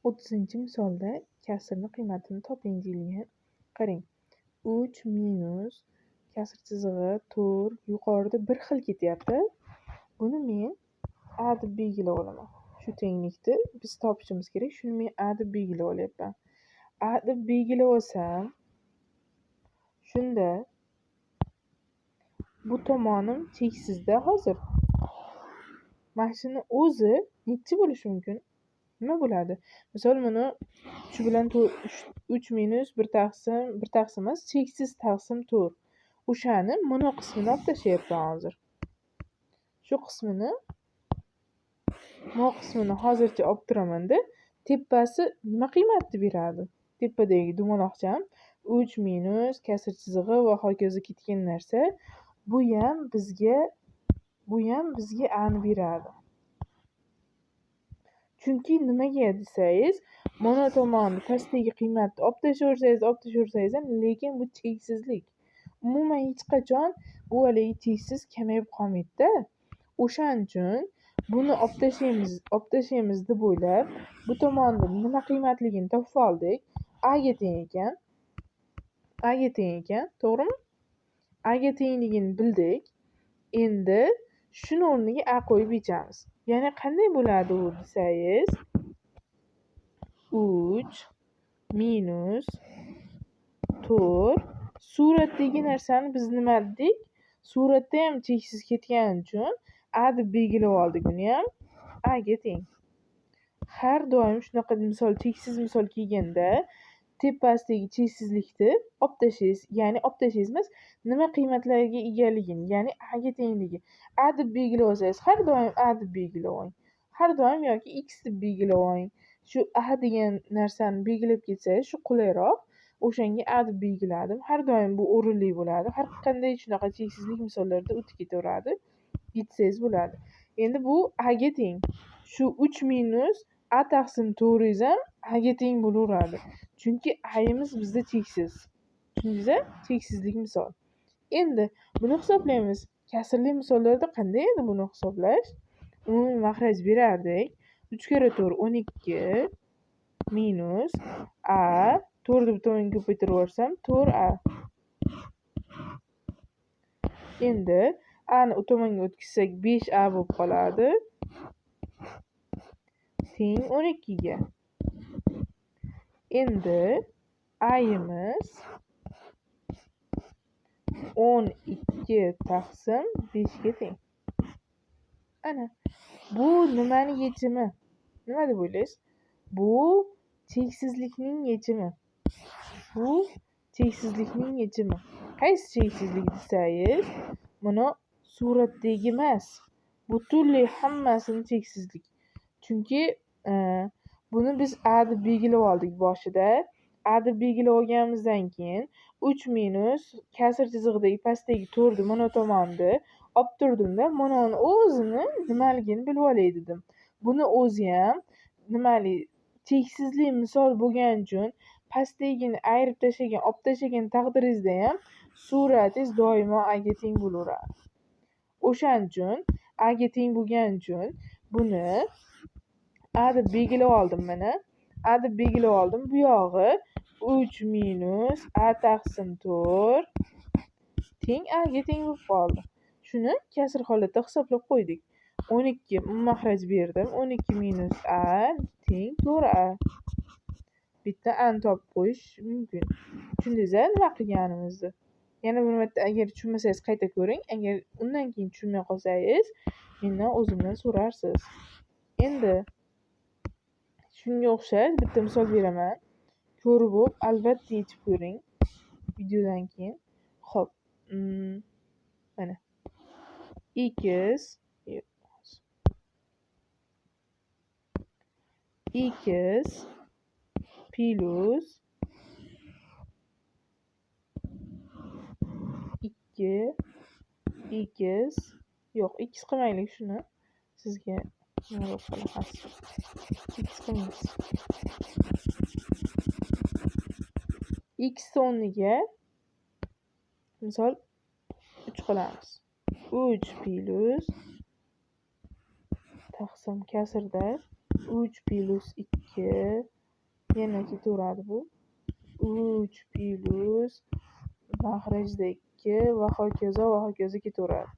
30-misolda kasrni qiymatini toping deyilgan. Qarang. 3 minus kasr chizig'i 4 yuqorida bir xil ketyapti. Buni men a deb belgilab olaman. Shu tenglikni biz topishimiz kerak. Shuni men a deb belgilab olyapman. A deb belgilab olsam, shunda bu tomonim cheksizda hozir. Mana shuni o'zi nechi bo'lishi mumkin? Nima bo'ladi? Misol buni shu bilan 3 minus 1 taqsim emas, cheksiz taqsim 4. O'shani mana qismini olib tashlayapman hozir. Shu qismini hozircha olib turaman-da. Tepasi nima qiymatni beradi? Tepadagi dumaloqcham 3 minus kasr chizig'i va hokazo ketgan narsa bu ham bizga a ni beradi. Chunki nimaga desangiz, mana tomonni pastdagi qiymatni olib tashlaversangiz ham, lekin bu cheksizlik. Umuman hech qachon bu haligi cheksiz kamayib qolmaydi-da. O'shaning uchun buni olib tashlaymiz deb o'ylab, bu tomonni nima qiymatligini topib oldik. A ga teng ekan. To'g'rimi? A ga tengligini bildik. Endi shuni o'rniga a qo'yib yechamiz. Ya'ni qanday bo'ladi u desangiz, 3 minus 4 suratdagi narsani biz nima dedik? Suratda ham cheksiz ketgani uchun a deb belgilab oldik uni ham. A ga teng. Har doim shunaqa cheksiz misol kelganda tepasidagi cheksizlikni olib tashlaysiz. Ya'ni olib tashlaysiz emas, nima qiymatlarga egaligini, ya'ni a ga tengligi. A deb belgilab olsangiz, har doim a deb belgilab oling. Har doim yoki x deb belgilab oling. Shu a degan narsani belgilab ketsangiz, shu qulayroq. O'shanga a deb belgiladim. Har doim bu o'rinli bo'ladi. Har qanday shunaqa cheksizlik misollarida o'tib ketaveradi. Yetsangiz bo'ladi. Endi bu a ga teng. Shu 3 minus a taqsim 4 ham a ga teng bo'laveradi. Chunki a'imiz bizda cheksiz. Tushundingizmi? Cheksizlik misol. Endi buni hisoblaymiz. Kasrli misollarda qanday edi buni hisoblash? Umumiy mahraj berardik. 3 kara 4 12 minus a 4 ni bu tomonga ko'paytirib yuborsam 4a. Endi a ni u tomonga o'tkazsak 5a bo'lib qoladi. Teng 12 ga. Endi a'imiz 12 taqsim 5 ga teng. Ana, bu nimani yechimi? Nima deb o'ylaysiz? Bu cheksizlikning yechimi. Qaysi cheksizlik desangiz, buni suratdagi emas. Butunlay hammasini cheksizlik. Chunki buni biz a deb belgilab oldik boshida. A deb belgilab olganimizdan keyin 3 minus kasr chizig'idagi pastdagi 4 ni mana tomonni olib turdim-da, mana uni o'zini nimaligini bilib olay dedim. Buni o'zi ham nimali cheksizlik misol bo'lgani uchun pastdagini ayirib tashlagan, olib tashlagan taqdiringizda ham suratingiz doimo a ga teng bo'laveradi. O'shaning uchun a ga teng bo'lgani uchun buni a deb belgilab oldim mana. A deb belgilab oldim. Bu yog'i 3 minus a taqsim 4 teng a ga teng bo'lib qoldi. Shuni kasr holatda hisoblab qo'ydik. 12 mahraj berdim. 12 minus a teng 4a. Bitta a ni topib qo'yish mumkin. Tushundingizmi nima qilganimizni? Yana bir marta agar tushunmasangiz qayta ko'ring. Agar undan keyin tushunmay qolsangiz, mendan o'zimdan so'rarsiz. Endi shunga o'xshash bitta misol beraman. Ko'rib o'p, albatta yechib ko'ring videodan keyin. Xo'p. Mana. X plus 2x yo'q, x qilmaylik shuni. Sizga nima qilamiz? X qilamiz. X o'rniga misol 3 qilamiz. 3 plus taqsim kasrda 3 plus 2 yana ketaveradi bu. 3 plus mahrajda 2 va hokazo ketaveradi.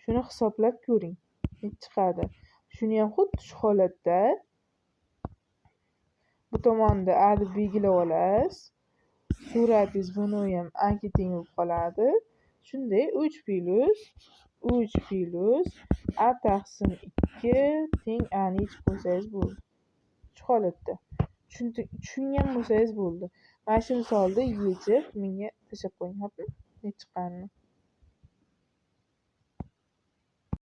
Shuni hisoblab ko'ring. Necha chiqadi? Shuni ham xuddi shu holatda bu tomonda a deb belgilab olasiz. Suratingiz buni ham a ga teng bo'lib qoladi. Shunday 3 plus a taqsim 2 teng a ni yechib qo'ysangiz bo'ldi. Shu holatda. Tushungan bo'lsangiz bo'ldi. Mana shu misolda yechib menga tashlab qo'ying, xo'pmi? Necha chiqqanini.